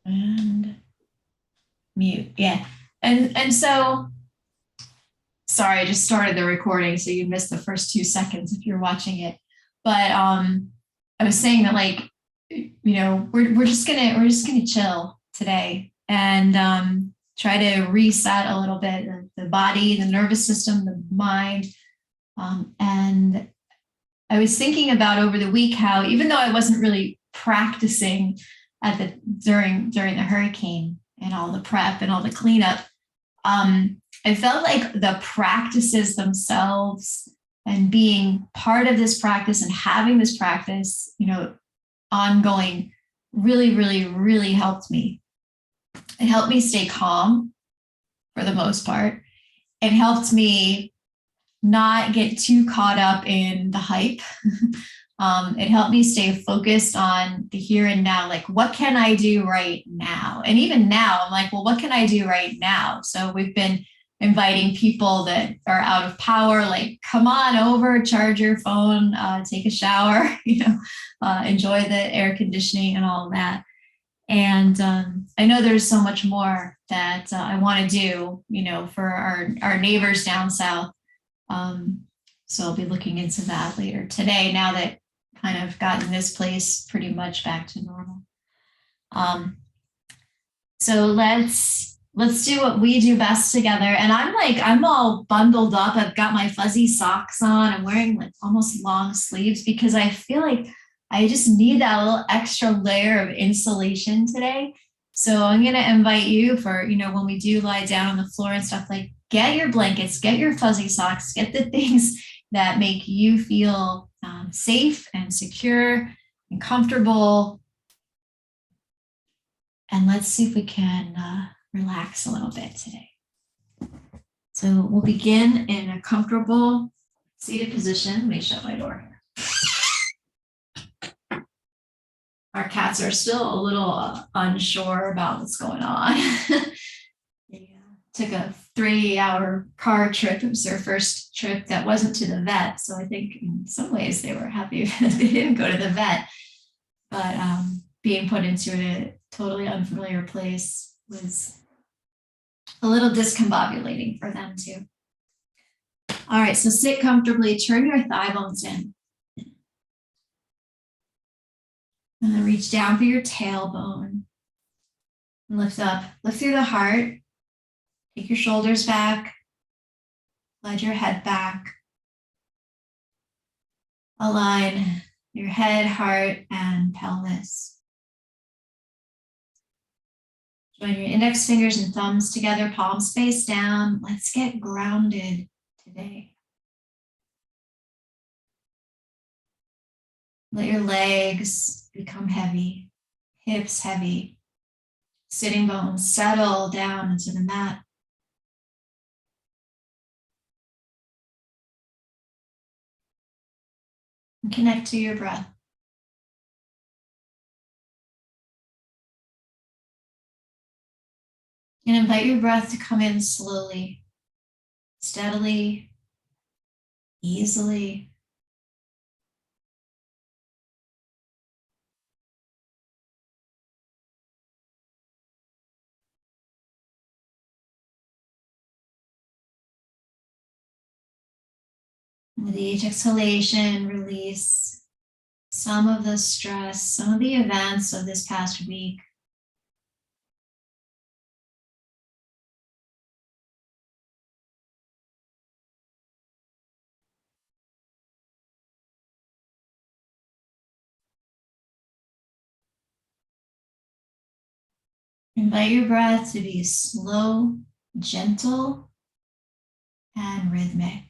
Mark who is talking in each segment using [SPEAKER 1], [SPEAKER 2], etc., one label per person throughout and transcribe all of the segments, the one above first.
[SPEAKER 1] And mute. Yeah. And so, sorry, I just started the recording, so you missed the first 2 seconds if you're watching it. But I was saying that, like, we're just gonna chill today and try to reset a little bit the body, the nervous system, the mind. And I was thinking about over the week how, even though I wasn't really practicing during the hurricane and all the prep and all the cleanup, I felt like the practices themselves and being part of this practice and having this practice, ongoing, really, really, really helped me. It helped me stay calm for the most part. It helped me not get too caught up in the hype. It helped me stay focused on the here and now. Like, what can I do right now? And even now, I'm like, well, what can I do right now? So we've been inviting people that are out of power, like, come on over, charge your phone, take a shower, enjoy the air conditioning and all of that. And I know there's so much more that I want to do, for our neighbors down south. So I'll be looking into that later today, now that kind of gotten this place pretty much back to normal. So let's do what we do best together. And I'm all bundled up. I've got my fuzzy socks on. I'm wearing like almost long sleeves because I feel like I just need that little extra layer of insulation today. So I'm going to invite you for, when we do lie down on the floor and stuff, like, get your blankets, get your fuzzy socks, get the things that make you feel safe and secure and comfortable. And let's see if we can relax a little bit today. So we'll begin in a comfortable seated position. Let me shut my door here. Our cats are still a little unsure about what's going on. They took a 3-hour car trip. It was their first trip that wasn't to the vet. So I think in some ways they were happy that they didn't go to the vet. But being put into a totally unfamiliar place was a little discombobulating for them too. All right, so sit comfortably, turn your thigh bones in. And then reach down for your tailbone. And lift up, lift through the heart. Take your shoulders back. Let your head back. Align your head, heart, and pelvis. Join your index fingers and thumbs together, palms face down. Let's get grounded today. Let your legs become heavy, hips heavy. Sitting bones settle down into the mat. And connect to your breath. And invite your breath to come in slowly, steadily, easily. With each exhalation, release some of the stress, some of the events of this past week. Invite your breath to be slow, gentle, and rhythmic.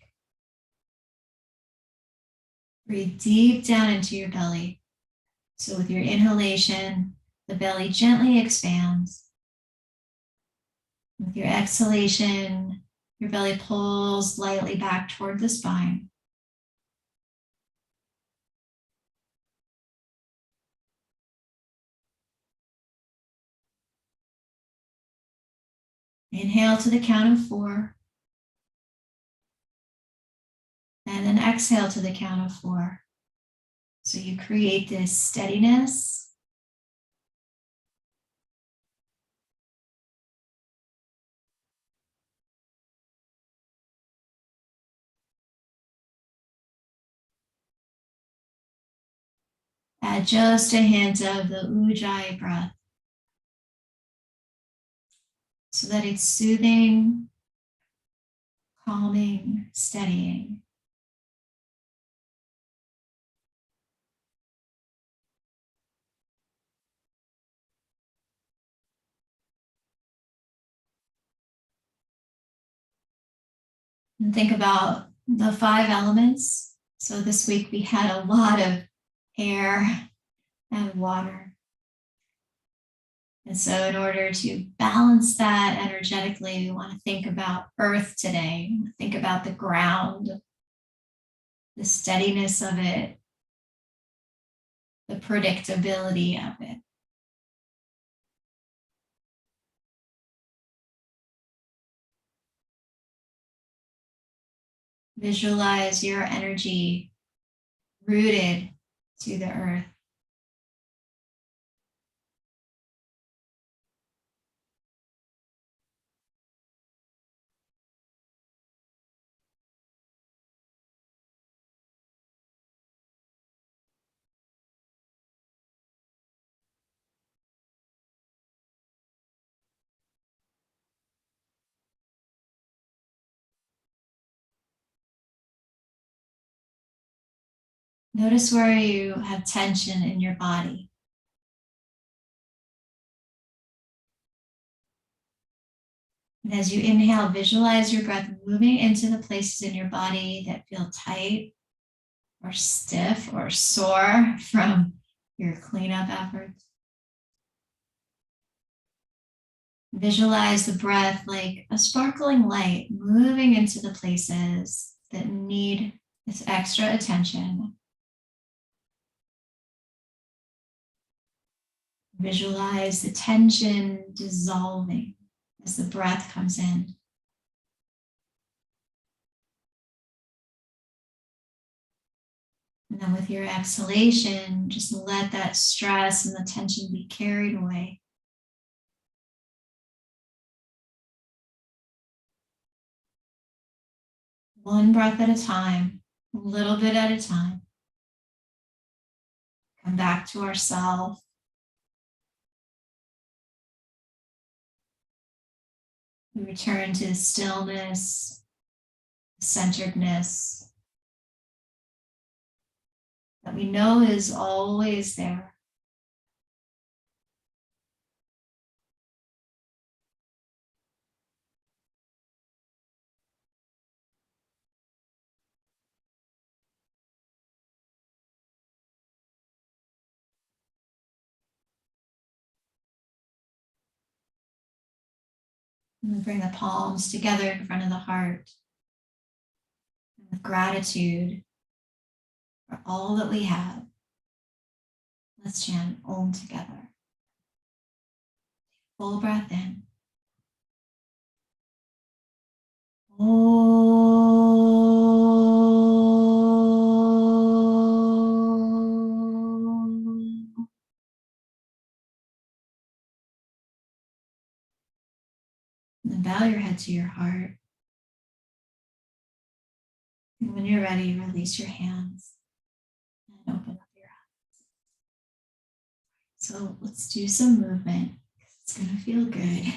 [SPEAKER 1] Breathe deep down into your belly. So with your inhalation, the belly gently expands. With your exhalation, your belly pulls lightly back toward the spine. Inhale to the count of 4. And then exhale to the count of 4. So you create this steadiness Add just a hint of the Ujjayi breath so that it's soothing, calming, steadying. And think about the 5 elements. So this week we had a lot of air and water. And so in order to balance that energetically, we want to think about earth today. Think about the ground, the steadiness of it, the predictability of it. Visualize your energy rooted to the earth. Notice where you have tension in your body. And as you inhale, visualize your breath moving into the places in your body that feel tight or stiff or sore from your cleanup efforts. Visualize the breath like a sparkling light moving into the places that need this extra attention. Visualize the tension dissolving as the breath comes in. And then with your exhalation, just let that stress and the tension be carried away. One breath at a time, a little bit at a time. Come back to ourselves. We return to stillness, centeredness that we know is always there. And we bring the palms together in front of the heart with gratitude for all that we have. Let's chant Om together. Full breath in. Om. And then bow your head to your heart. And when you're ready, release your hands and open up your eyes. So let's do some movement. It's going to feel good.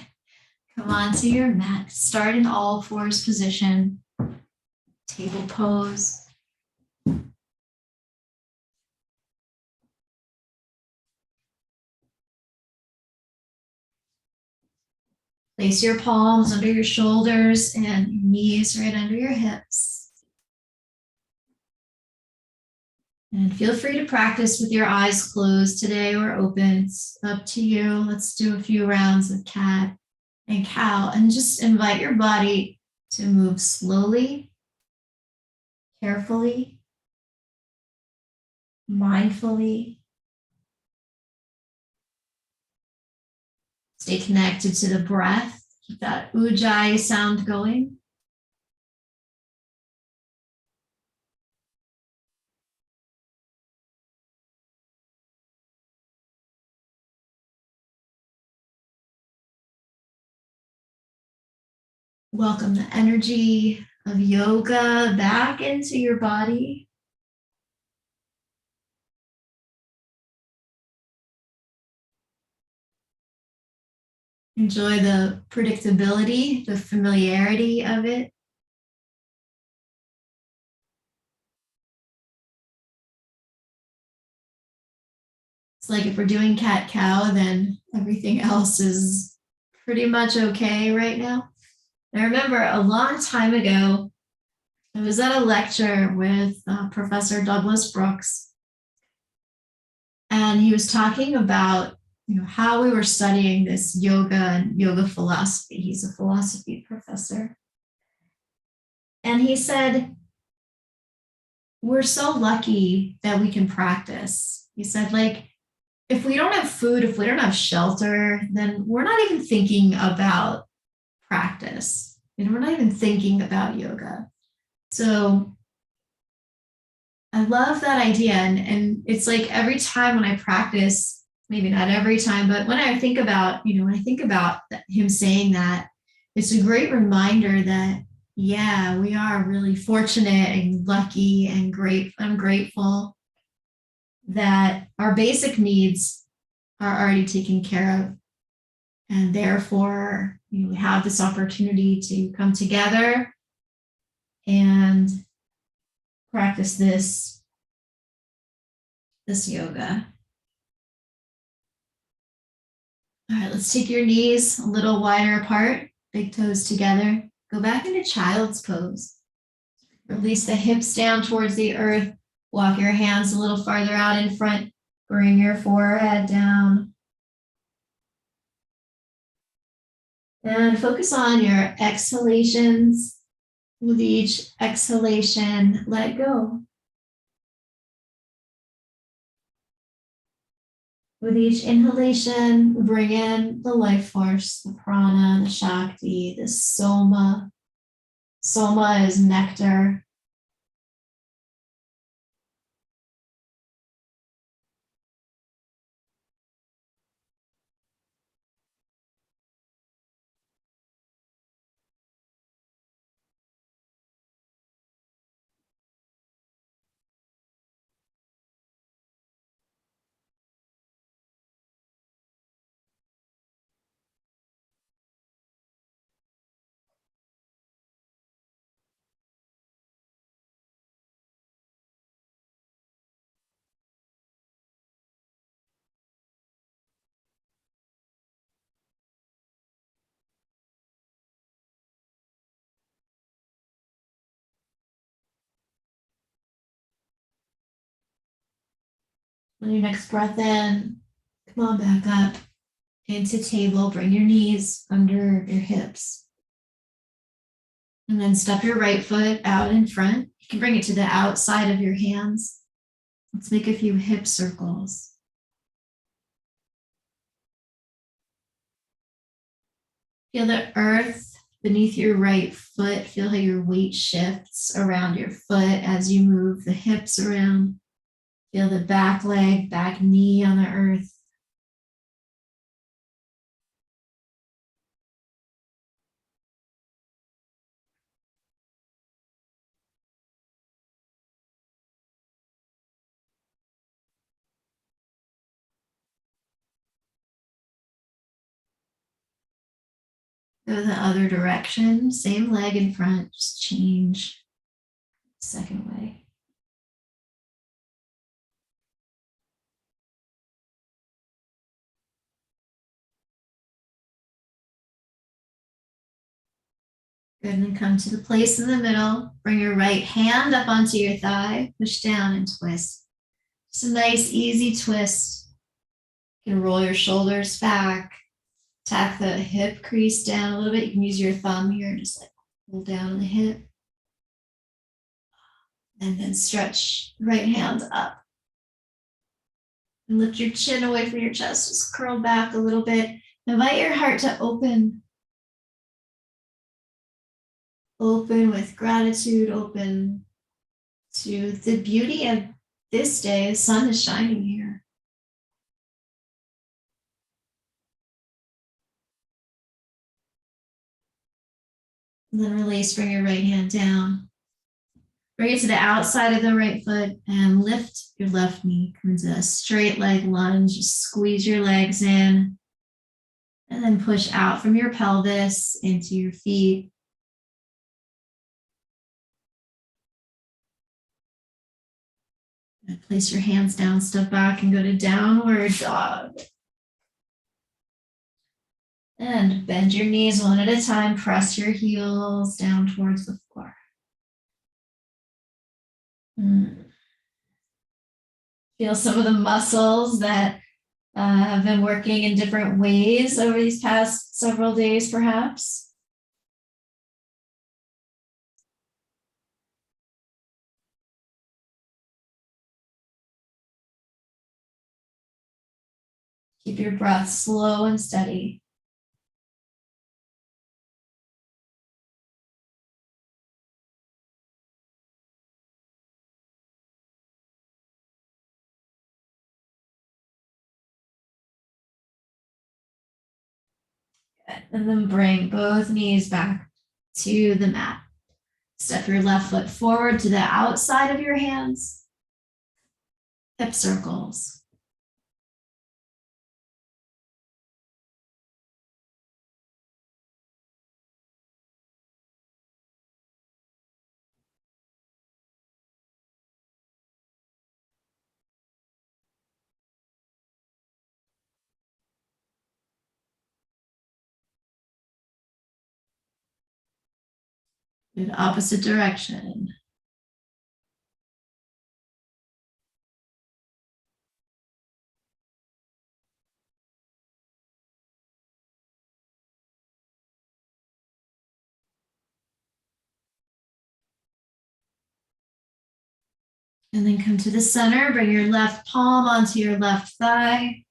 [SPEAKER 1] Come onto your mat. Start in all fours position. Table pose. Place your palms under your shoulders and your knees right under your hips. And feel free to practice with your eyes closed today or open. It's up to you. Let's do a few rounds of cat and cow and just invite your body to move slowly, carefully, mindfully. Stay connected to the breath. Keep that Ujjayi sound going. Welcome the energy of yoga back into your body. Enjoy the predictability, the familiarity of it. It's like if we're doing cat cow, then everything else is pretty much okay right now. I remember a long time ago, I was at a lecture with Professor Douglas Brooks, and he was talking about how we were studying this yoga and yoga philosophy. He's a philosophy professor. And he said, we're so lucky that we can practice. He said, like, if we don't have food, if we don't have shelter, then we're not even thinking about practice. We're not even thinking about yoga. So I love that idea. And it's like every time when I practice, maybe not every time, but when I think about, him saying that, it's a great reminder that, yeah, we are really fortunate and lucky and great. I'm grateful that our basic needs are already taken care of. And therefore, we have this opportunity to come together and practice this yoga. All right, let's take your knees a little wider apart, big toes together. Go back into child's pose. Release the hips down towards the earth. Walk your hands a little farther out in front. Bring your forehead down. And focus on your exhalations. With each exhalation, let go. With each inhalation, bring in the life force, the prana, the shakti, the soma. Soma is nectar. On your next breath in, come on back up into table. Bring your knees under your hips. And then step your right foot out in front. You can bring it to the outside of your hands. Let's make a few hip circles. Feel the earth beneath your right foot. Feel how your weight shifts around your foot as you move the hips around. Feel the back leg, back knee on the earth. Go the other direction, same leg in front, just change second way. Good, and then come to the place in the middle. Bring your right hand up onto your thigh, push down and twist. Just a nice, easy twist. You can roll your shoulders back, tap the hip crease down a little bit. You can use your thumb here and just like pull down the hip. And then stretch the right hand up. And lift your chin away from your chest. Just curl back a little bit. Invite your heart to open. Open with gratitude, open to the beauty of this day. The sun is shining here. And then release, bring your right hand down. Bring it to the outside of the right foot and lift your left knee. Come into a straight leg lunge. Just squeeze your legs in And then push out from your pelvis into your feet. And place your hands down, step back, and go to downward dog. And bend your knees one at a time. Press your heels down towards the floor. Feel some of the muscles that have been working in different ways over these past several days, perhaps. Keep your breath slow and steady. Good. And then bring both knees back to the mat. Step your left foot forward to the outside of your hands. Hip circles. In the opposite direction. And then come to the center, bring your left palm onto your left thigh.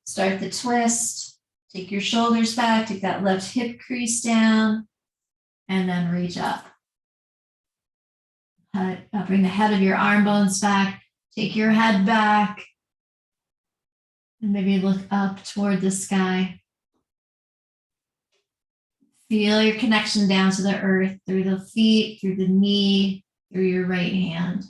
[SPEAKER 1] Start the twist. Take your shoulders back, take that left hip crease down, and then reach up. Bring the head of your arm bones back. Take your head back. And maybe look up toward the sky. Feel your connection down to the earth through the feet, through the knee, through your right hand.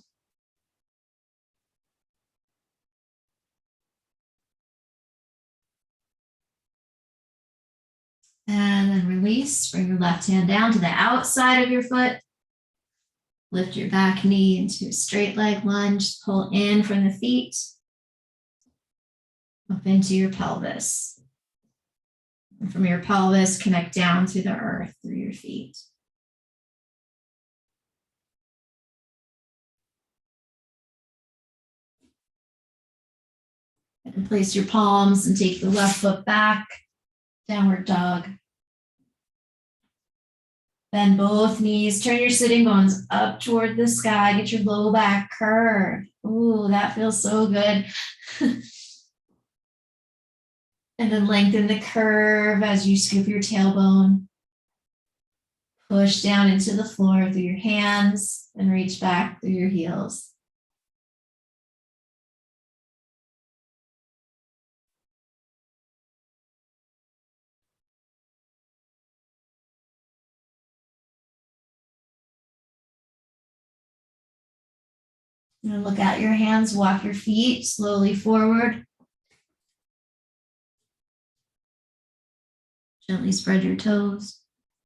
[SPEAKER 1] And then release. Bring your left hand down to the outside of your foot. Lift your back knee into a straight leg lunge. Pull in from the feet. Up into your pelvis. And from your pelvis, connect down to the earth through your feet. And place your palms and take the left foot back. Downward dog. Bend both knees. Turn your sitting bones up toward the sky. Get your low back curved. Ooh, that feels so good. And then lengthen the curve as you scoop your tailbone. Push down into the floor through your hands and reach back through your heels. And look at your hands, walk your feet slowly forward. Gently spread your toes.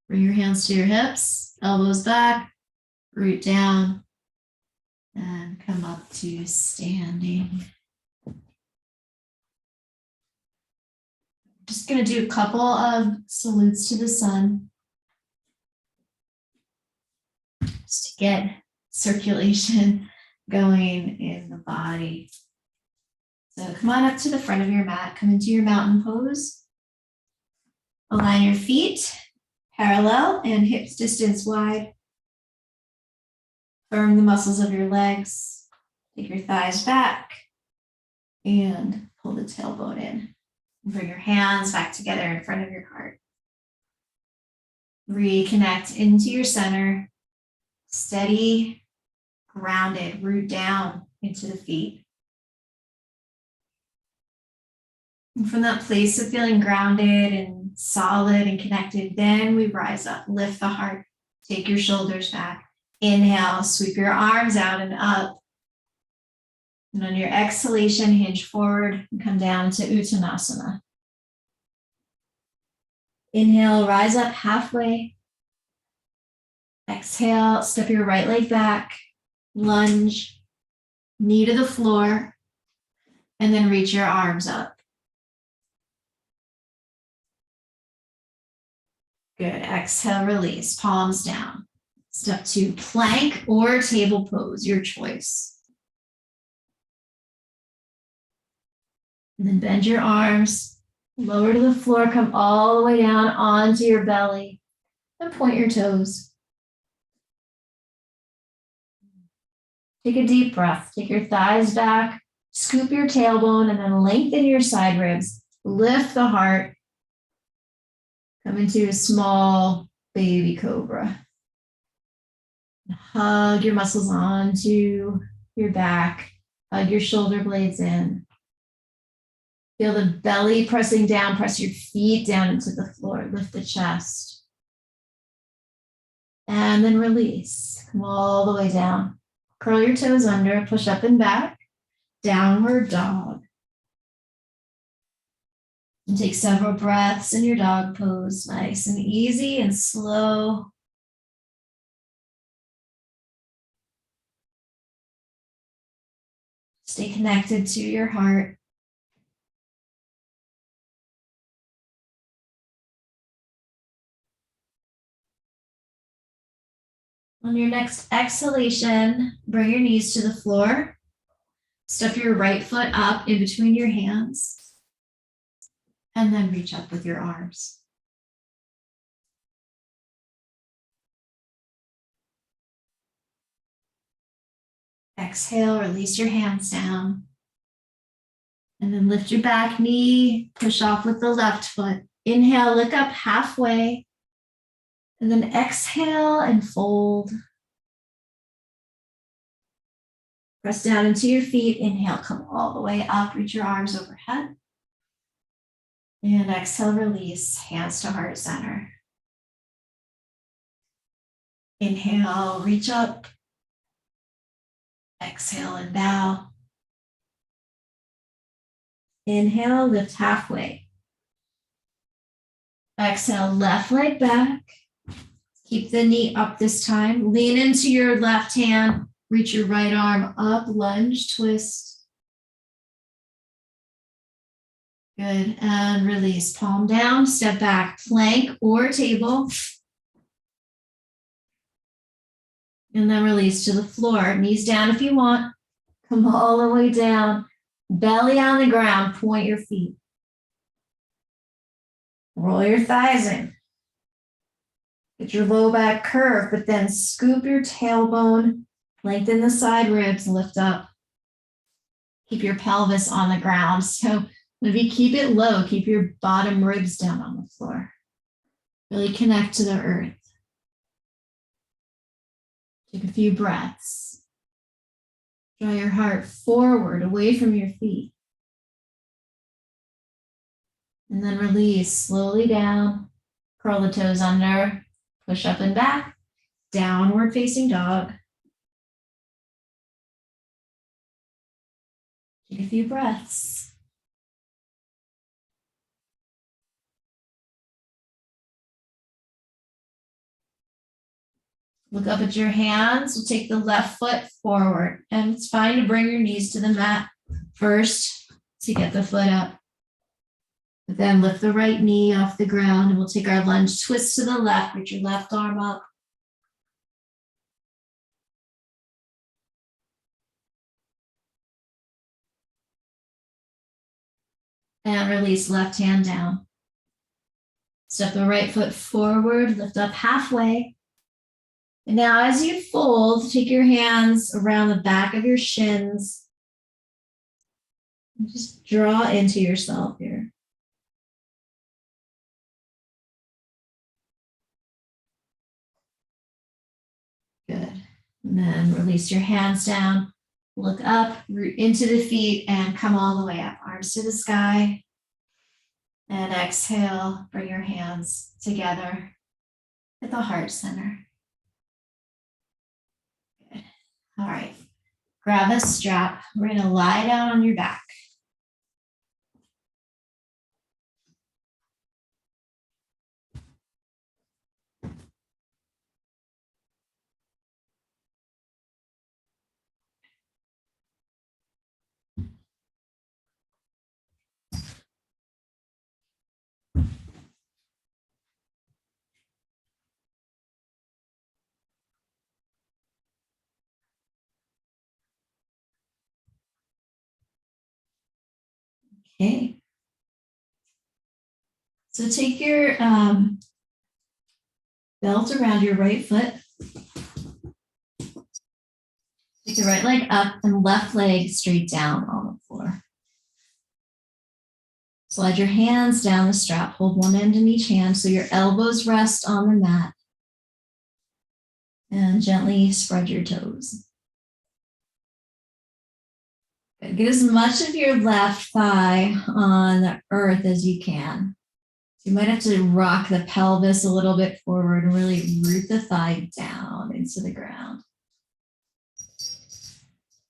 [SPEAKER 1] Bring your hands to your hips, elbows back, root down, and come up to standing. Just going to do a couple of salutes to the sun. Just to get circulation going in the body. So come on up to the front of your mat, come into your mountain pose. Align your feet parallel and hips distance wide. Firm the muscles of your legs. Take your thighs back and pull the tailbone in. And bring your hands back together in front of your heart. Reconnect into your center. Steady, grounded, root down into the feet. And from that place of feeling grounded and solid and connected, then we rise up, lift the heart, take your shoulders back. Inhale, sweep your arms out and up. And on your exhalation, hinge forward and come down to Uttanasana. Inhale, rise up halfway. Exhale, step your right leg back, lunge, knee to the floor, and then reach your arms up. Good. Exhale, release, palms down. Step 2, plank or table pose, your choice. And then bend your arms, lower to the floor, come all the way down onto your belly, and point your toes. Take a deep breath, take your thighs back, scoop your tailbone, and then lengthen your side ribs. Lift the heart. Come into a small baby cobra. Hug your muscles onto your back. Hug your shoulder blades in. Feel the belly pressing down. Press your feet down into the floor. Lift the chest. And then release. Come all the way down. Curl your toes under. Push up and back. Downward dog. And take several breaths in your dog pose. Nice and easy and slow. Stay connected to your heart. On your next exhalation, bring your knees to the floor. Step your right foot up in between your hands. And then reach up with your arms. Exhale, release your hands down. And then lift your back knee, push off with the left foot. Inhale, look up halfway. And then exhale and fold. Press down into your feet. Inhale, come all the way up. Reach your arms overhead. And exhale, release, hands to heart center. Inhale, reach up. Exhale and bow. Inhale, lift halfway. Exhale, left leg back. Keep the knee up this time. Lean into your left hand. Reach your right arm up, lunge, twist. Good, and release. Palm down, step back, plank or table. And then release to the floor. Knees down if you want. Come all the way down. Belly on the ground, point your feet. Roll your thighs in. Get your low back curve, but then scoop your tailbone, lengthen the side ribs, lift up. Keep your pelvis on the ground. So maybe keep it low, keep your bottom ribs down on the floor. Really connect to the earth. Take a few breaths. Draw your heart forward, away from your feet. And then release slowly down. Curl the toes under, push up and back, downward facing dog. Take a few breaths. Look up at your hands. We'll take the left foot forward. And it's fine to bring your knees to the mat first to get the foot up. But then lift the right knee off the ground and we'll take our lunge twist to the left. Reach your left arm up. And release left hand down. Step the right foot forward, lift up halfway. And now as you fold, take your hands around the back of your shins. And just draw into yourself here. Good. And then release your hands down. Look up, root into the feet, and come all the way up. Arms to the sky. And exhale, bring your hands together at the heart center. Good. All right. Grab a strap. We're going to lie down on your back. Okay. So take your belt around your right foot. Take the right leg up and left leg straight down on the floor. Slide your hands down the strap. Hold one end in each hand so your elbows rest on the mat. And gently spread your toes. Good. Get as much of your left thigh on the earth as you can. You might have to rock the pelvis a little bit forward and really root the thigh down into the ground.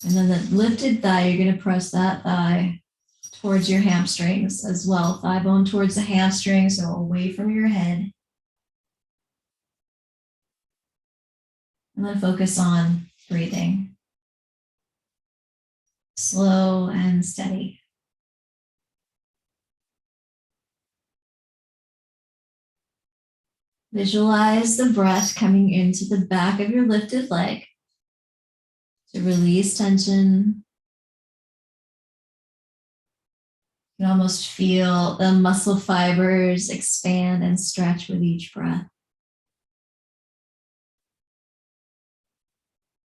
[SPEAKER 1] And then the lifted thigh, you're going to press that thigh towards your hamstrings as well. Thigh bone towards the hamstring, so away from your head. And then focus on breathing. Slow and steady. Visualize the breath coming into the back of your lifted leg to release tension. You can almost feel the muscle fibers expand and stretch with each breath.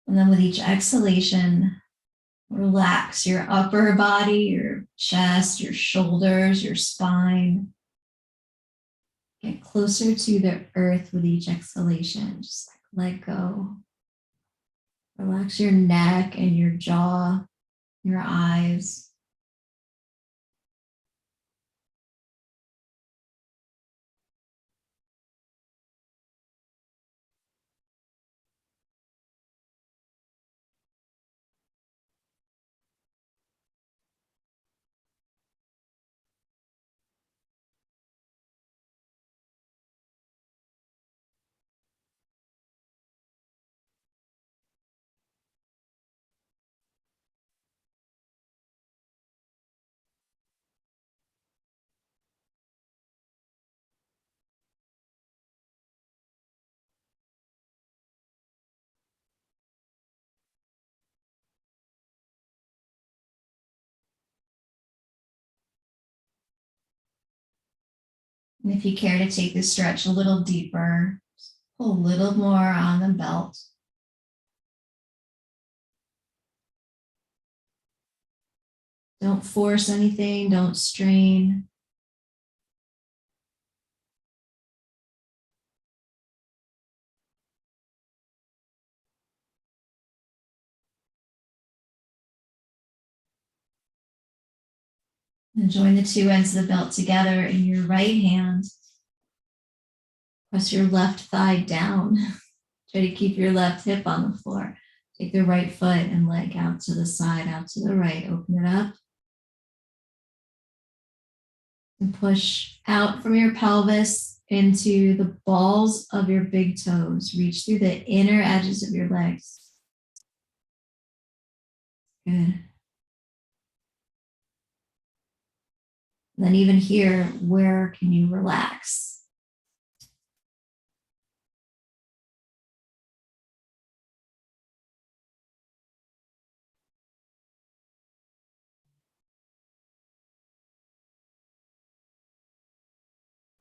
[SPEAKER 1] And then with each exhalation, relax your upper body, your chest, your shoulders, your spine. Get closer to the earth with each exhalation. Just let go. Relax your neck and your jaw, your eyes. And if you care to take this stretch a little deeper, pull a little more on the belt. Don't force anything, don't strain. And join the two ends of the belt together in your right hand. Press your left thigh down. Try to keep your left hip on the floor. Take the right foot and leg out to the side, out to the right. Open it up. And push out from your pelvis into the balls of your big toes. Reach through the inner edges of your legs. Good. And then even here, where can you relax?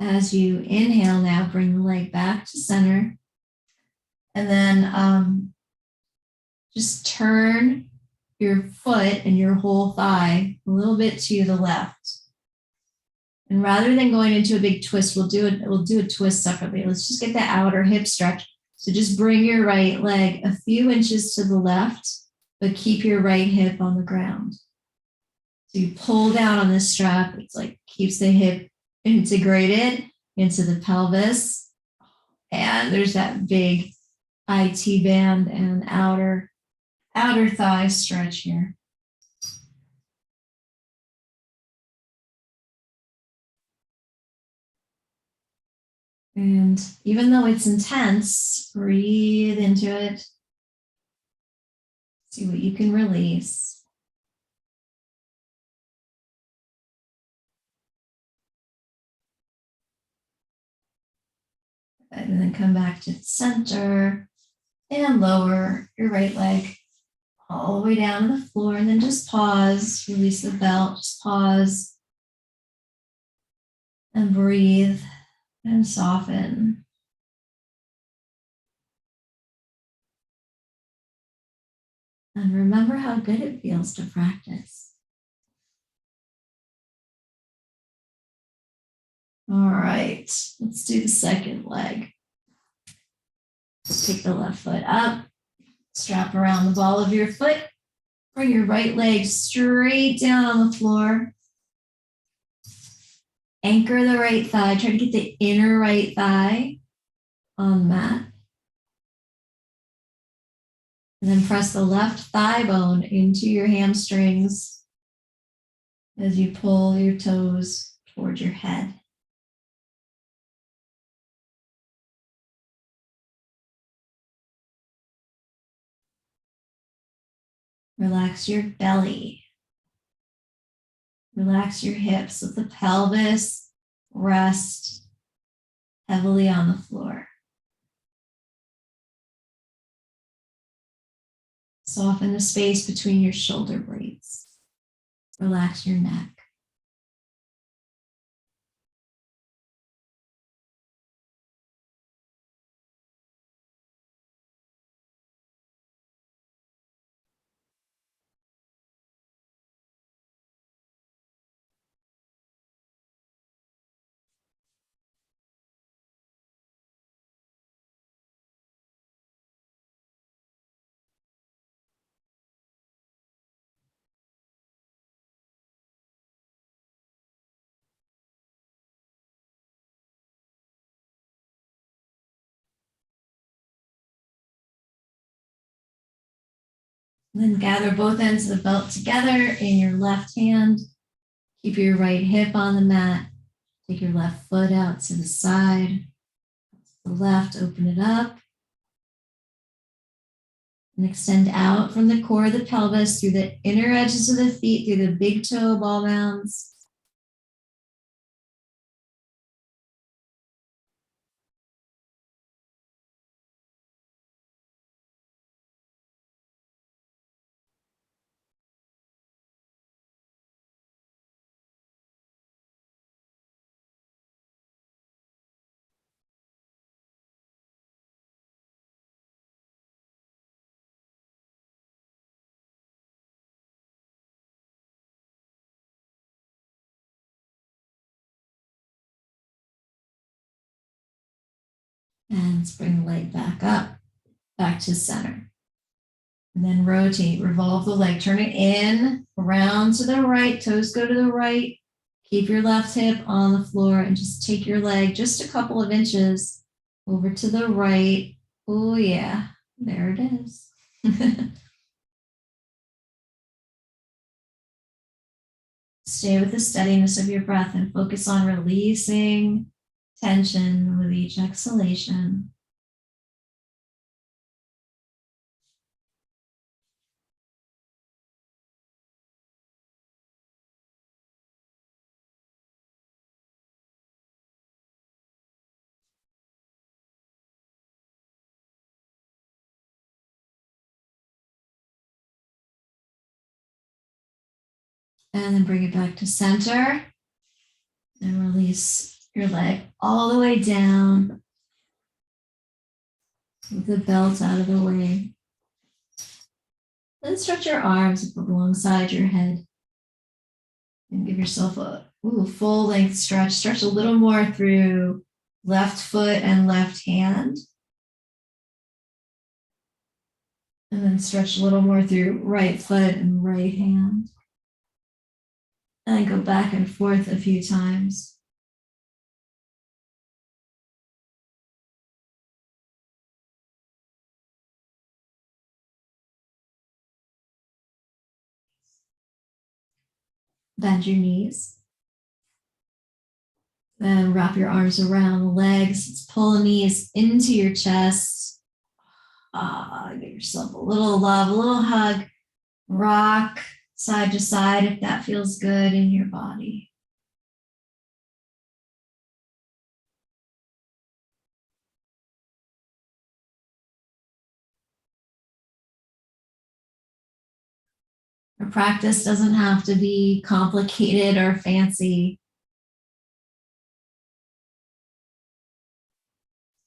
[SPEAKER 1] As you inhale now, bring the leg back to center. And then just turn your foot and your whole thigh a little bit to the left. And rather than going into a big twist, we'll do a twist separately. Let's just get the outer hip stretch. So just bring your right leg a few inches to the left, but keep your right hip on the ground. So you pull down on this strap. It's like keeps the hip integrated into the pelvis. And there's that big IT band and outer thigh stretch here. And even though it's intense, breathe into it. See what you can release. And then come back to the center and lower your right leg all the way down to the floor. And then just pause, release the belt, just pause and breathe and soften. And remember how good it feels to practice. All right, let's do the second leg. Take the left foot up, strap around the ball of your foot, bring your right leg straight down on the floor. Anchor the right thigh, try to get the inner right thigh on the mat. And then press the left thigh bone into your hamstrings as you pull your toes towards your head. Relax your belly. Relax your hips. Let the pelvis rest heavily on the floor. Soften the space between your shoulder blades. Relax your neck. Then gather both ends of the belt together in your left hand. Keep your right hip on the mat. Take your left foot out to the side. The left, open it up. And extend out from the core of the pelvis through the inner edges of the feet, through the big toe ball mounds. And bring the leg back up, back to center. And then rotate, revolve the leg, turn it in, around to the right, toes go to the right. Keep your left hip on the floor and just take your leg just a couple of inches over to the right. Oh yeah, there it is. Stay with the steadiness of your breath and focus on releasing tension with each exhalation. And then bring it back to center and release your leg all the way down with the belt out of the way. Then stretch your arms up alongside your head and give yourself a full length stretch. Stretch a little more through left foot and left hand. And then stretch a little more through right foot and right hand. And then go back and forth a few times. Bend your knees. Then wrap your arms around the legs. Let's pull the knees into your chest. Give yourself a little love, a little hug. Rock side to side if that feels good in your body. Our practice doesn't have to be complicated or fancy.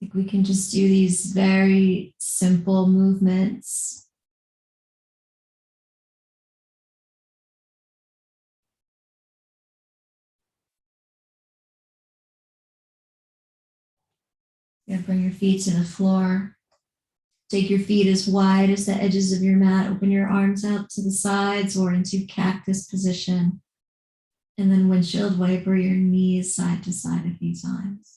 [SPEAKER 1] Like we can just do these very simple movements. Yeah, bring your feet to the floor. Take your feet as wide as the edges of your mat. Open your arms out to the sides or into cactus position. And then windshield wiper your knees side to side a few times.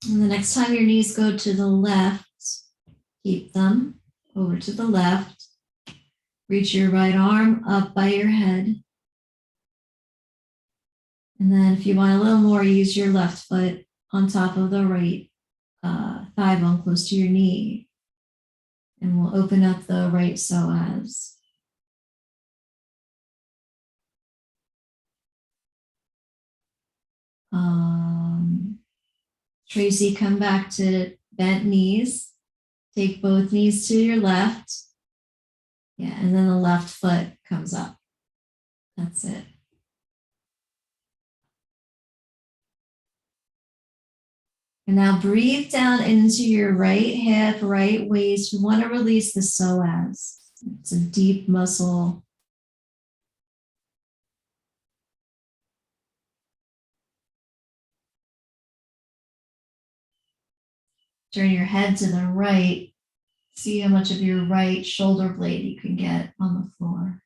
[SPEAKER 1] And the next time your knees go to the left, keep them over to the left. Reach your right arm up by your head. And then if you want a little more, use your left foot on top of the right thigh bone close to your knee. And we'll open up the right psoas. Tracy, come back to bent knees. Take both knees to your left. Yeah, and then the left foot comes up. That's it. And now breathe down into your right hip, right waist. You want to release the psoas. It's a deep muscle. Turn your head to the right. See how much of your right shoulder blade you can get on the floor.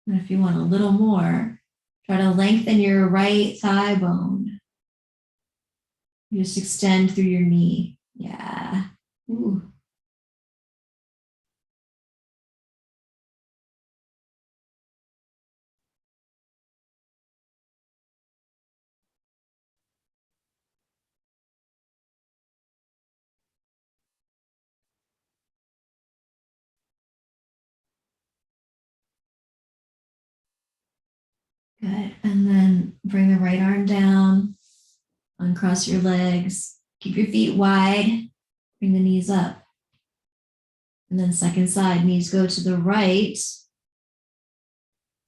[SPEAKER 1] And if you want a little more, try to lengthen your right thigh bone. You just extend through your knee. Yeah. Ooh. Good. And then bring the right arm down, uncross your legs, keep your feet wide, bring the knees up. And then second side, knees go to the right.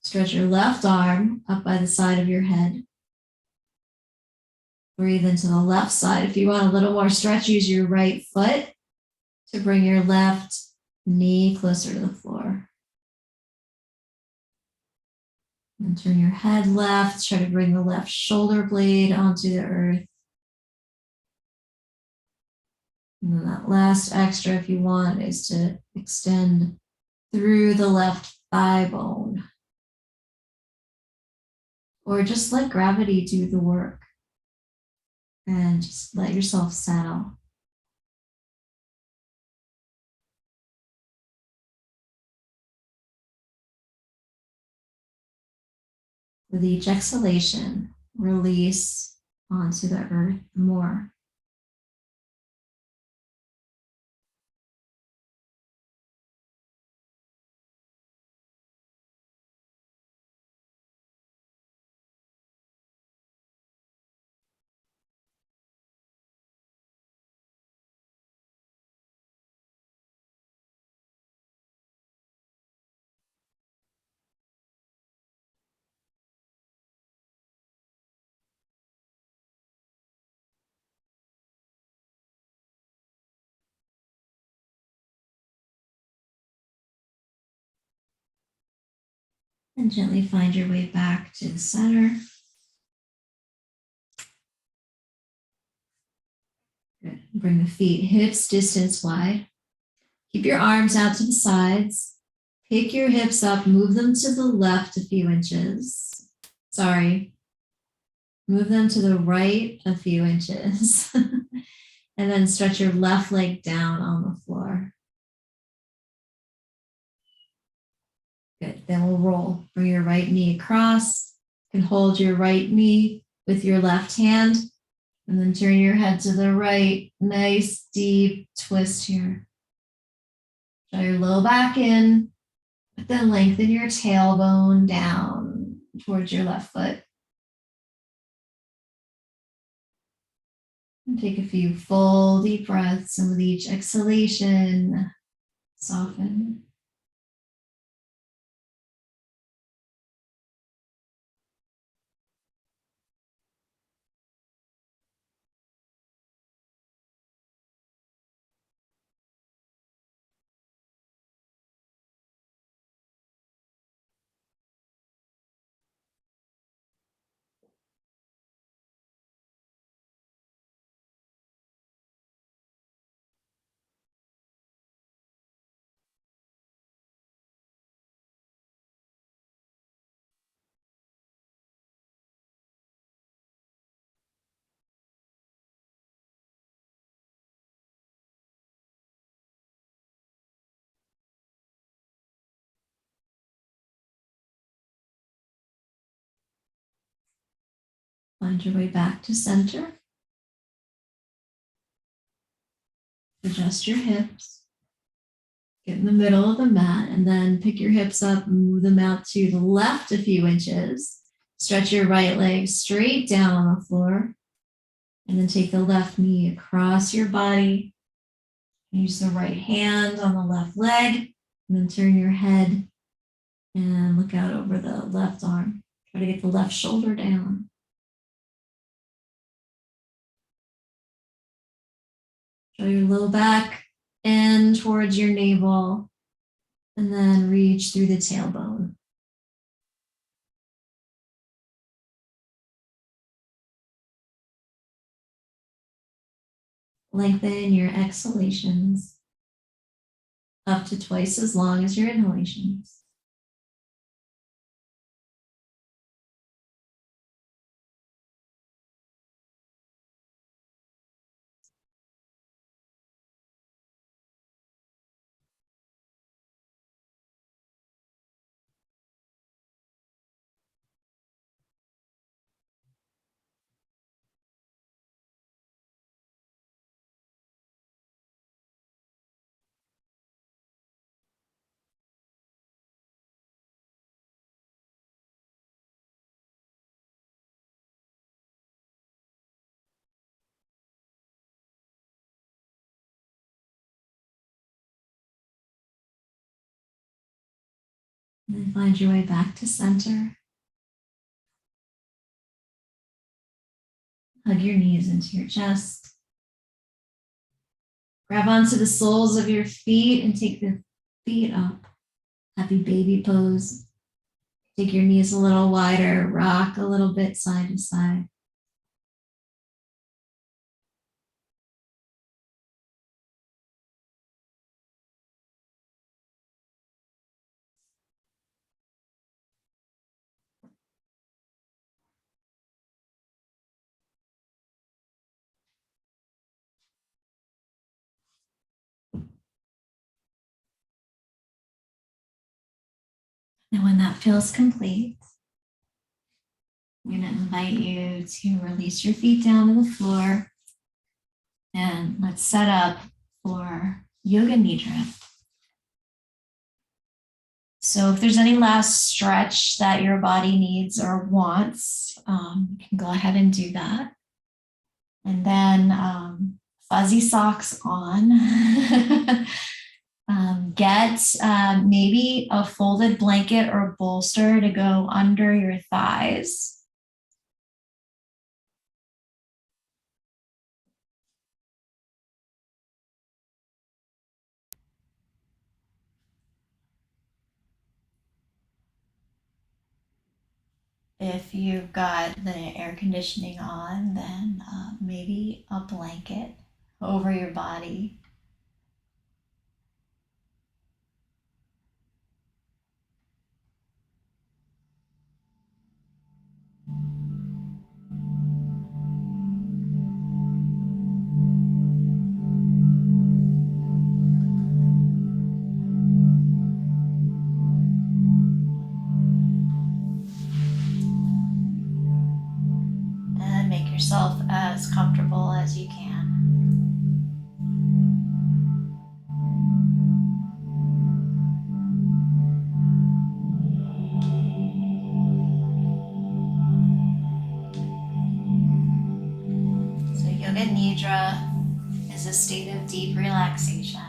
[SPEAKER 1] Stretch your left arm up by the side of your head. Breathe into the left side. If you want a little more stretch, use your right foot to bring your left knee closer to the floor. And turn your head left. Try to bring the left shoulder blade onto the earth. And then that last extra, if you want, is to extend through the left thigh bone. Or just let gravity do the work. And just let yourself settle. With each exhalation, release onto the earth more. And gently find your way back to the center. Good. Bring the feet hips distance wide. Keep your arms out to the sides. Pick your hips up, move them to the left a few inches. Sorry. Move them to the right a few inches. And then stretch your left leg down on the floor. Good. Then we'll roll. Bring your right knee across. You can hold your right knee with your left hand and then turn your head to the right. Nice deep twist here. Draw your low back in, but then lengthen your tailbone down towards your left foot. And take a few full deep breaths, and with each exhalation, soften. Find your way back to center. Adjust your hips. Get in the middle of the mat and then pick your hips up and move them out to the left a few inches. Stretch your right leg straight down on the floor. And then take the left knee across your body. Use the right hand on the left leg. And then turn your head and look out over the left arm. Try to get the left shoulder down. Draw your low back in towards your navel. And then reach through the tailbone. Lengthen your exhalations up to twice as long as your inhalations. And then find your way back to center. Hug your knees into your chest. Grab onto the soles of your feet and take the feet up. Happy baby pose. Take your knees a little wider, rock a little bit side to side. And when that feels complete, I'm going to invite you to release your feet down to the floor. And let's set up for Yoga Nidra. So if there's any last stretch that your body needs or wants, you can go ahead and do that. And then fuzzy socks on. Get maybe a folded blanket or bolster to go under your thighs. If you've got the air conditioning on, then maybe a blanket over your body. yourself as comfortable as you can. So Yoga Nidra is a state of deep relaxation,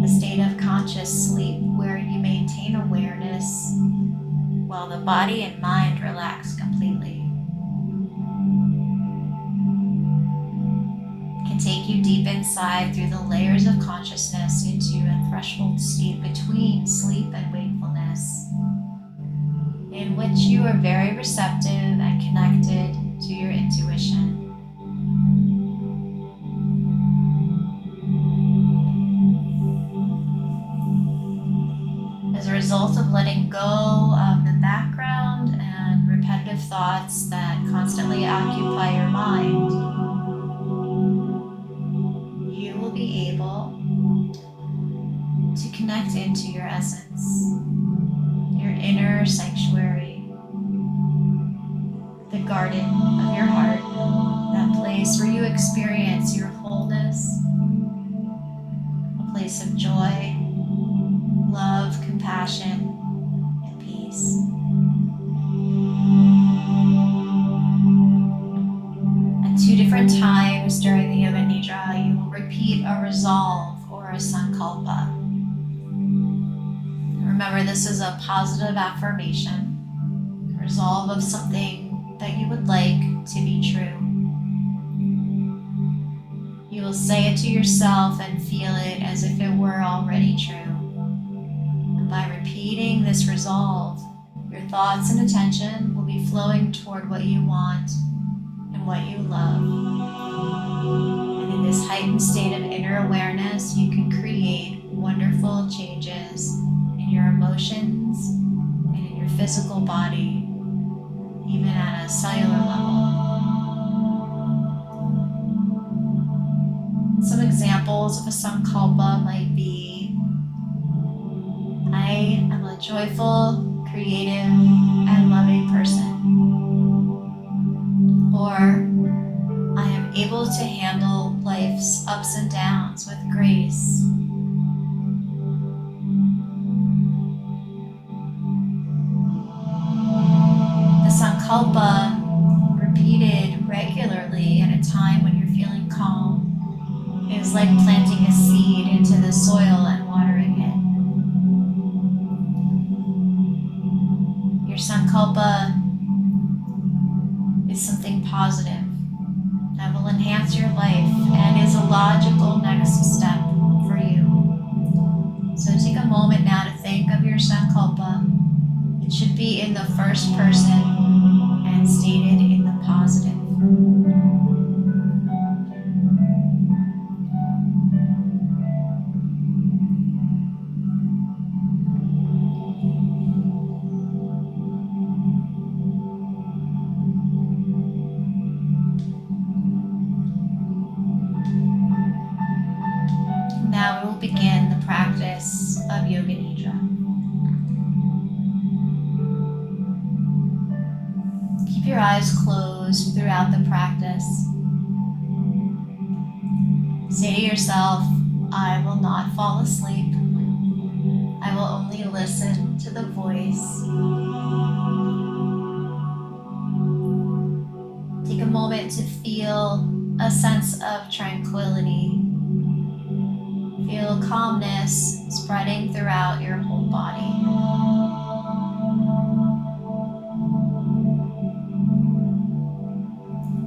[SPEAKER 1] a state of conscious sleep where you maintain awareness while the body and mind relax completely. It can take you deep inside through the layers of consciousness into a threshold state between sleep and wakefulness, in which you are very receptive and connected to your intuition. As a result of letting go of the background and repetitive thoughts that constantly occupy your mind, you will be able to connect into your essence, your inner sanctuary, the garden of your heart, that place where you experience your wholeness, a place of joy, love, compassion, and peace. At two different times during the Yoga Nidra, you will repeat a resolve or a sankalpa. Remember, this is a positive affirmation, a resolve of something that you would like to be true. You will say it to yourself and feel it as if it were already true. And by repeating this resolve, your thoughts and attention will be flowing toward what you want and what you love. And in this heightened state of inner awareness, you can create wonderful changes in your emotions and in your physical body, even at a cellular level. Some examples of a sankalpa might be, I am a joyful, creative, and loving person. Or, I am able to handle life's ups and downs with grace. The sankalpa, repeated regularly at a time when you're feeling calm, is like planting a seed into the soil and watering it. Your sankalpa is something positive that will enhance your life and is a logical next step for you. So take a moment now to think of your sankalpa. It should be in the first person and stated in the positive. Now we will begin the practice of Yoga Nidra. Keep your eyes closed throughout the practice. Say to yourself, I will not fall asleep. I will only listen to the voice. Take a moment to feel a sense of tranquility. Feel calmness spreading throughout your whole body.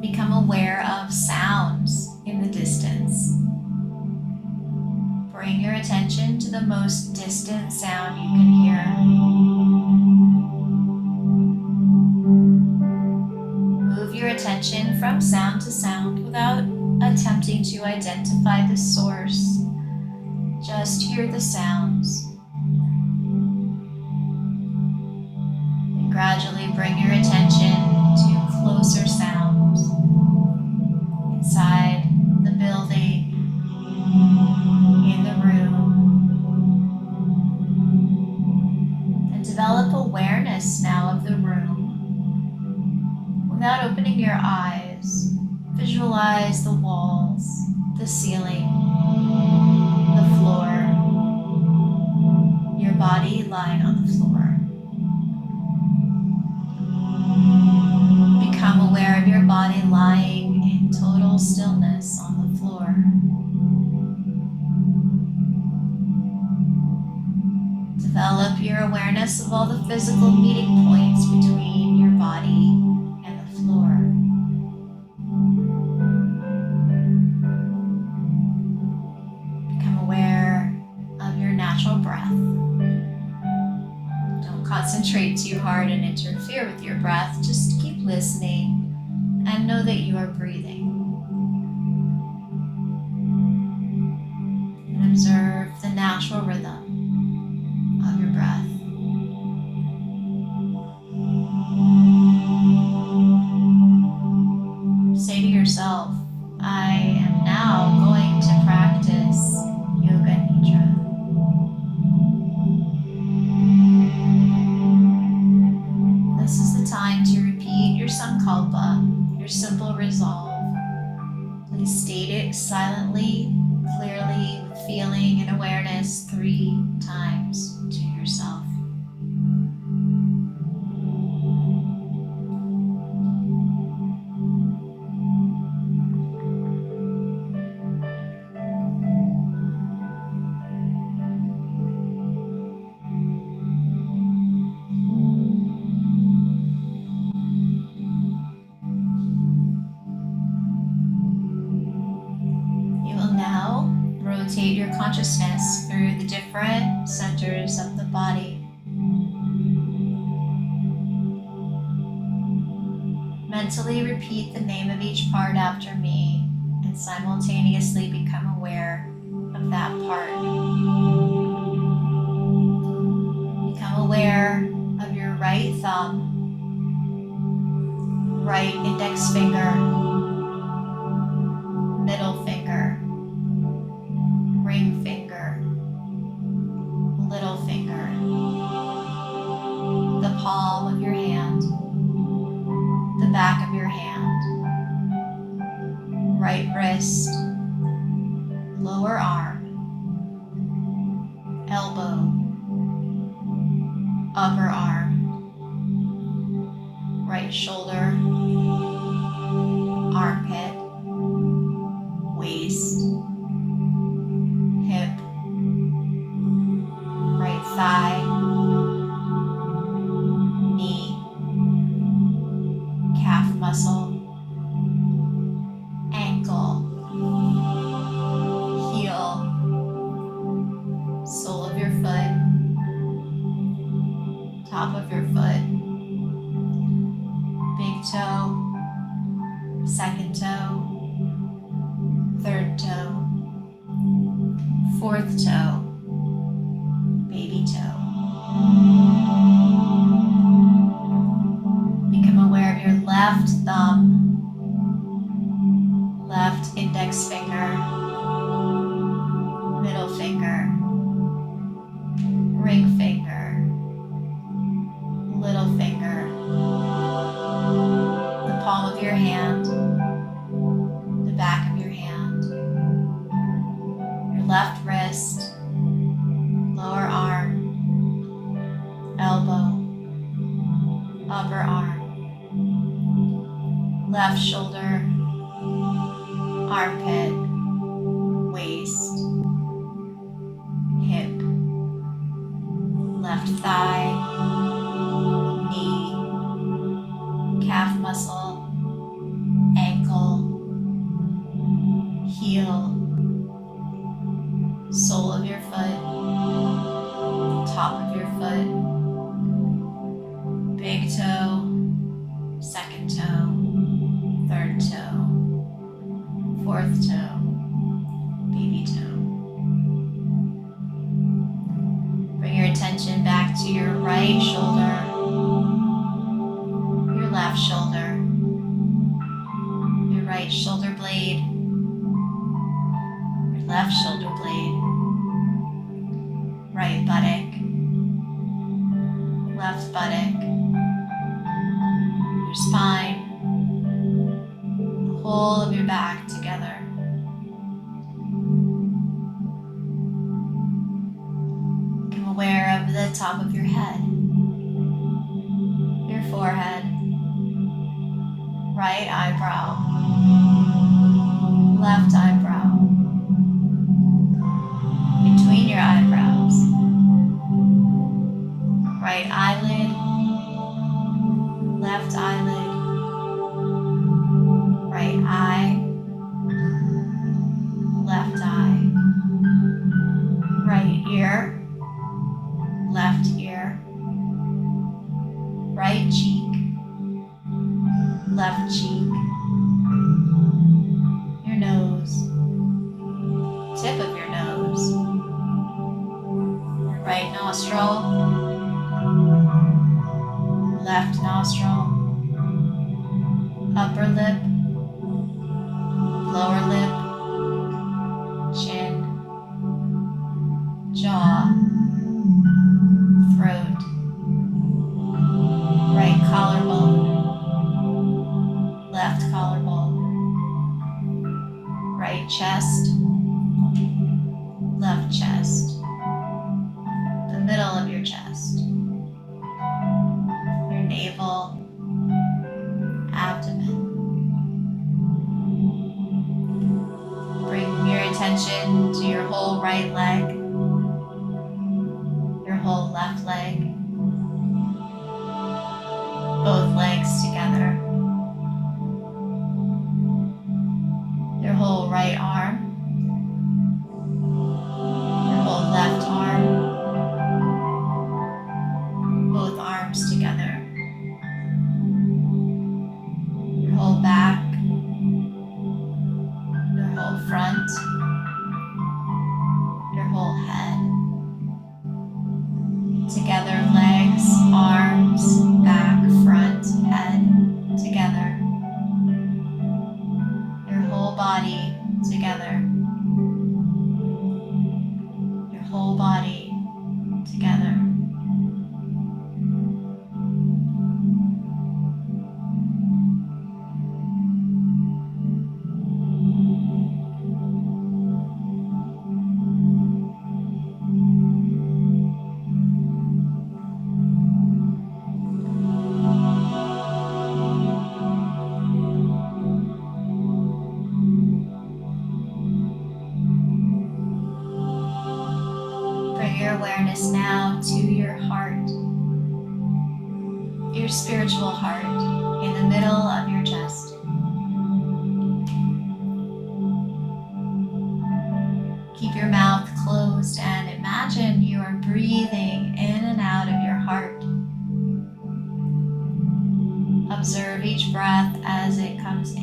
[SPEAKER 1] Become aware of sounds in the distance. Bring your attention to the most distant sound you can hear. Move your attention from sound to sound without attempting to identify the source. Just hear the sounds. And gradually bring your attention to closer sounds inside the building, in the room. And develop awareness now of the room Without opening your eyes, visualize the walls, the ceiling, the floor, your body lying on the floor. Become aware of your body lying in total stillness on the floor. Develop your awareness of all the physical meeting points between your body and the floor. Become aware of your natural breath. Don't concentrate too hard and interfere with your breath. Just keep listening and know that you are breathing. And observe the natural rhythm of your breath. Say to yourself, I am now going to practice Yoga Nidra. This is the time to repeat your sankalpa, your simple resolve. Please state it silently, clearly, with feeling and awareness 3 times to yourself. Rotate your consciousness through the different centers of the body. Mentally repeat the name of each part after me and simultaneously become aware of that part. Become aware of your right thumb, right index finger, middle finger, ring finger, little finger, the palm of your hand, the back of your hand, right wrist, lower arm, elbow, upper arm, right shoulder, armpit, waist, hip, right thigh, knee, calf muscle, ankle, heel, sole of your foot, top of your foot, big toe, second toe, third toe, fourth toe, baby toe. Become aware of your left thumb, left index finger, middle finger, ring finger, little finger, the palm of your hand, the back of your hand, your left wrist, lower arm, elbow, upper arm, left shoulder, armpit, waist, hip, left thigh, knee, calf muscle, ankle, heel, sole of your foot, top of your foot, big toe, second toe, third toe, fourth toe, baby toe. Bring your attention back to your right shoulder, your left shoulder, your right shoulder blade, your left shoulder blade, right buttock, left buttock, your spine, whole of your back together. Become aware of the top of your head, your forehead, right eyebrow, left eyebrow, between your eyebrows, right eyelid, left eyelid, right eye, left eye, right ear, left ear, right cheek, left cheek, your nose, tip of your nose, right nostril, left nostril, upper lip, lower lip, chin, jaw, throat, right collarbone, left collarbone, right chest, left chest, the middle of your chest, your navel, abdomen. Bring your attention to your whole right leg, your whole left leg, both legs together, your whole right arm, your whole left arm, both arms together, your whole back, your whole front, your whole head. Together, legs, arms, back, front, head, together. Your whole body together. Your whole body together. Your awareness now to your heart, your spiritual heart in the middle of your chest. Keep your mouth closed and imagine you are breathing in and out of your heart. Observe each breath as it comes in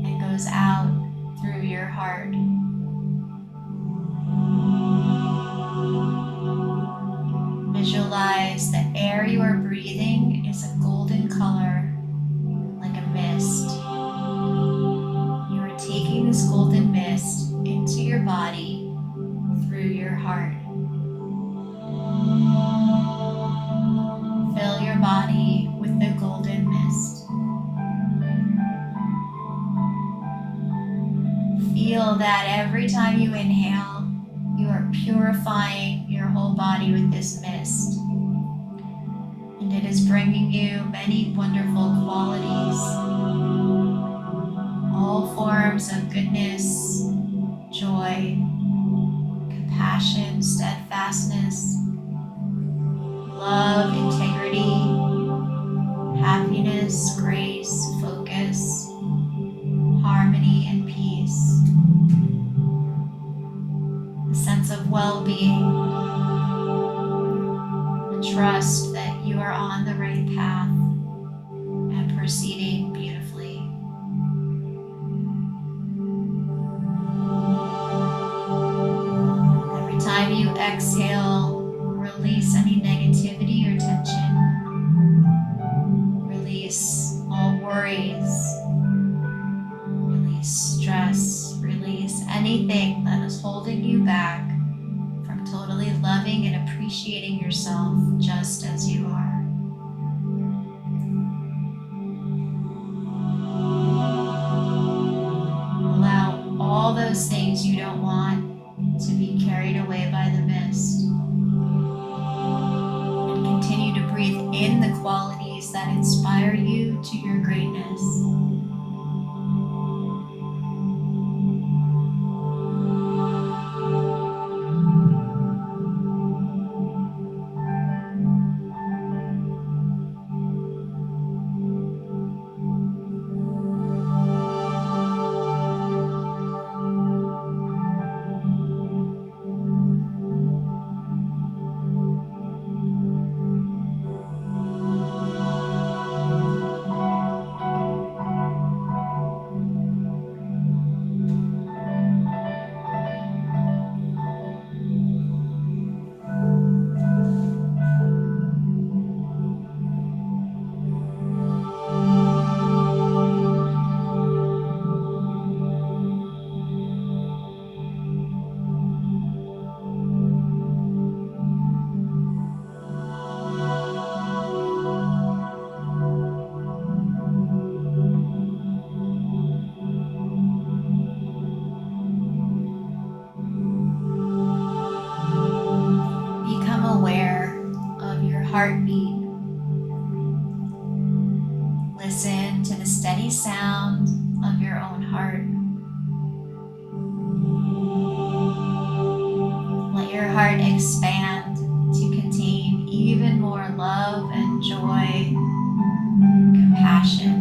[SPEAKER 1] and goes out through your heart. Visualize the air you are breathing is a golden color, like a mist. You are taking this golden mist into your body through your heart. Fill your body with the golden mist. Feel that every time you inhale, you are purifying your whole body with this mist. And it is bringing you many wonderful qualities, all forms of goodness, joy, compassion, steadfastness, love, integrity, happiness, grace, focus, harmony, and peace. A sense of well-being, a trust that you are on the right path and proceeding beautifully. Every time you exhale, release any negativity or tension. Release all worries. Release stress. Release anything that is holding you back from totally loving and appreciating yourself just as you are. those things you don't want to be carried away by the mist. And continue to breathe in the qualities that inspire you to your greatness. Become aware of your heartbeat. Listen to the steady sound of your own heart. Let your heart expand to contain even more love and joy, compassion.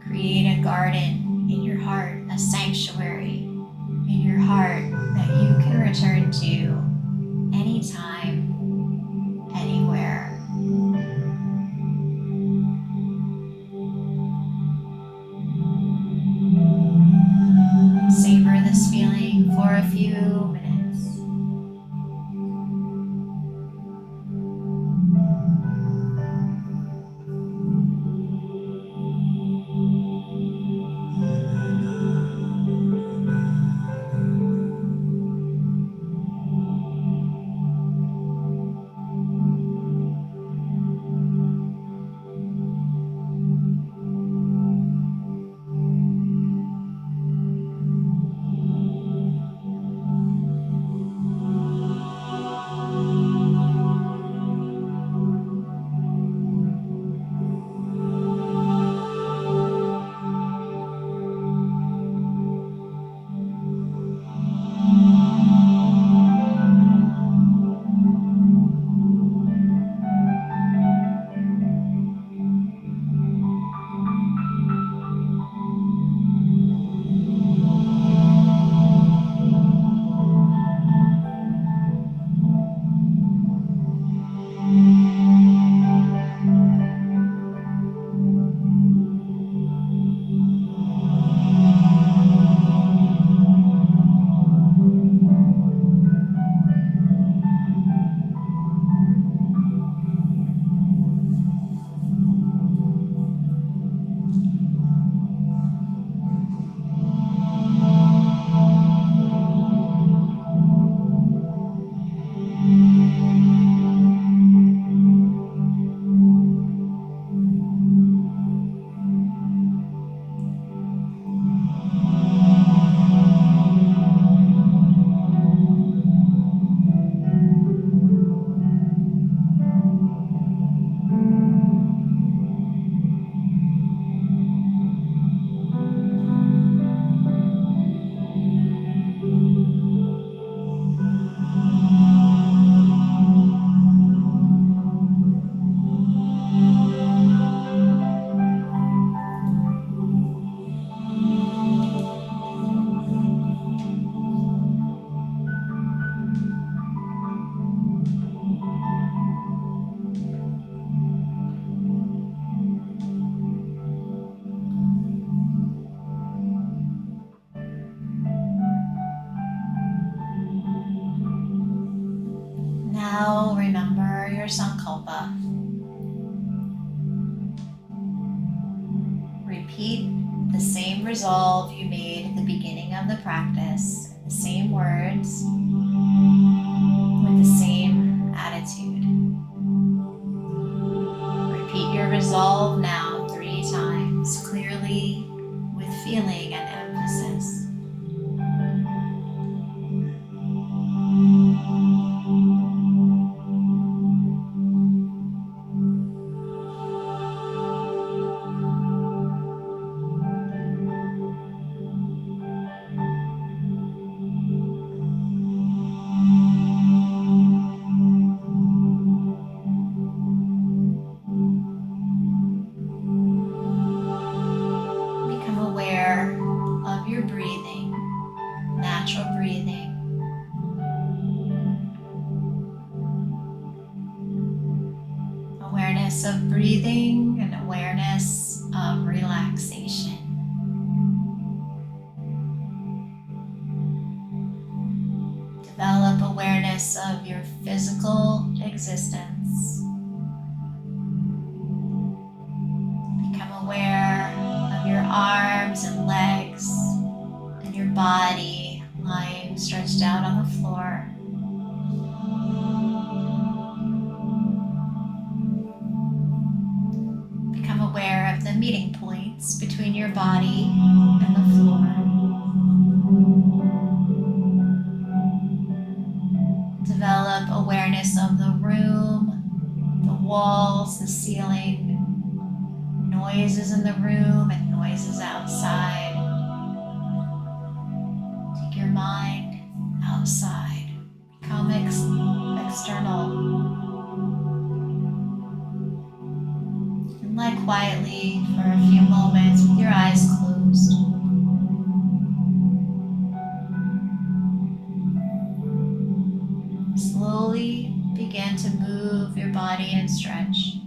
[SPEAKER 1] Create a garden in your heart, a sanctuary in your heart that you can return to anytime, anywhere. Savor this feeling for a few minutes. Now remember your sankalpa. Repeat the same resolve you made at the beginning of the practice, the same words, with the same attitude. Repeat your resolve now 3 times, clearly, with feeling and emphasis. Become aware of your breathing, natural breathing. Awareness of breathing and awareness of relaxation. Develop awareness of your physical existence. Become aware of your arms and legs and your body lying stretched out on the floor. Become aware of the meeting points between your body and the floor. Develop awareness of the room, the walls, the ceiling, noises in the room and noises outside. Take your mind outside. Become external. And lie quietly for a few moments with your eyes closed. Slowly begin to move your body and stretch.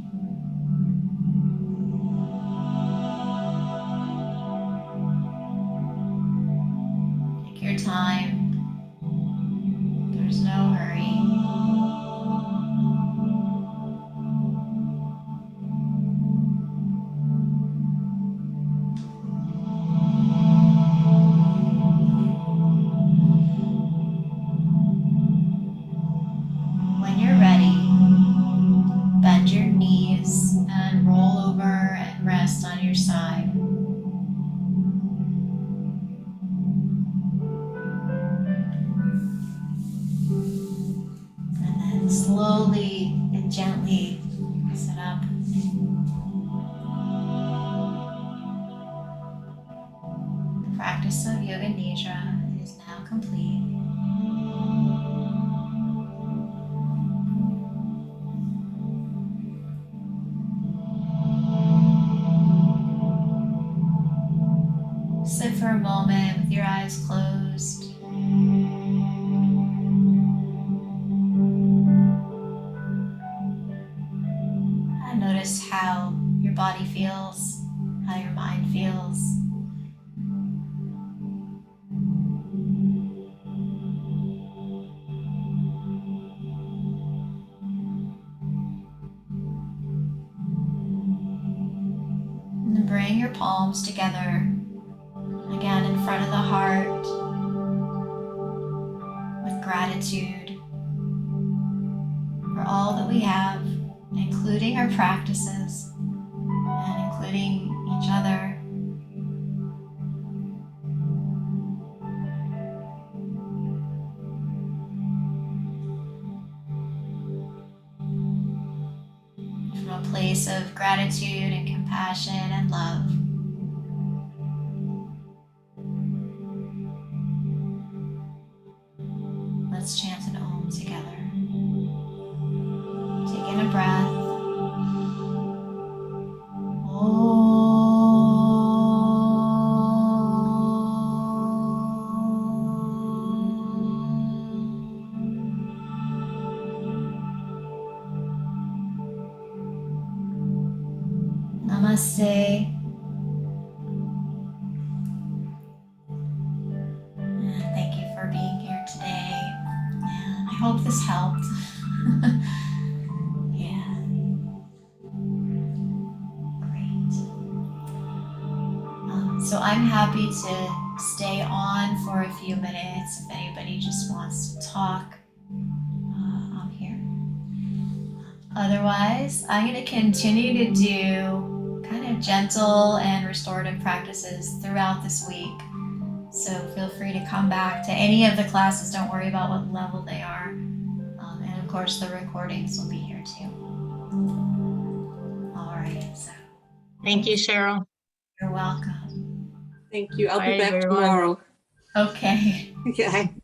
[SPEAKER 1] Take your time. There's no hurry. When you're ready, bend your knees and roll over and rest on your side. And then slowly and gently sit up. The practice of Yoga Nidra is now complete. Sit for a moment with your eyes closed. And notice how your body feels, how your mind feels. And then bring your palms together, again in front of the heart, with gratitude for all that we have, including our practices and including each other. From a place of gratitude and compassion and love. Let's chant an Om together. Take in a breath. Namaste. And thank you for being here today. And I hope this helped. Yeah. Great. So I'm happy to stay on for a few minutes. If anybody just wants to talk, I'm here. Otherwise, I'm going to continue to do kind of of gentle and restorative practices throughout this week. So feel free to come back to any of the classes. Don't worry about what level they are. And of course, the recordings will be here too. All right. So
[SPEAKER 2] Thank you, Cheryl.
[SPEAKER 1] you're welcome.
[SPEAKER 3] Thank you. I'll
[SPEAKER 2] Bye,
[SPEAKER 3] be back
[SPEAKER 2] everyone.
[SPEAKER 3] tomorrow.
[SPEAKER 1] Okay.
[SPEAKER 3] Okay.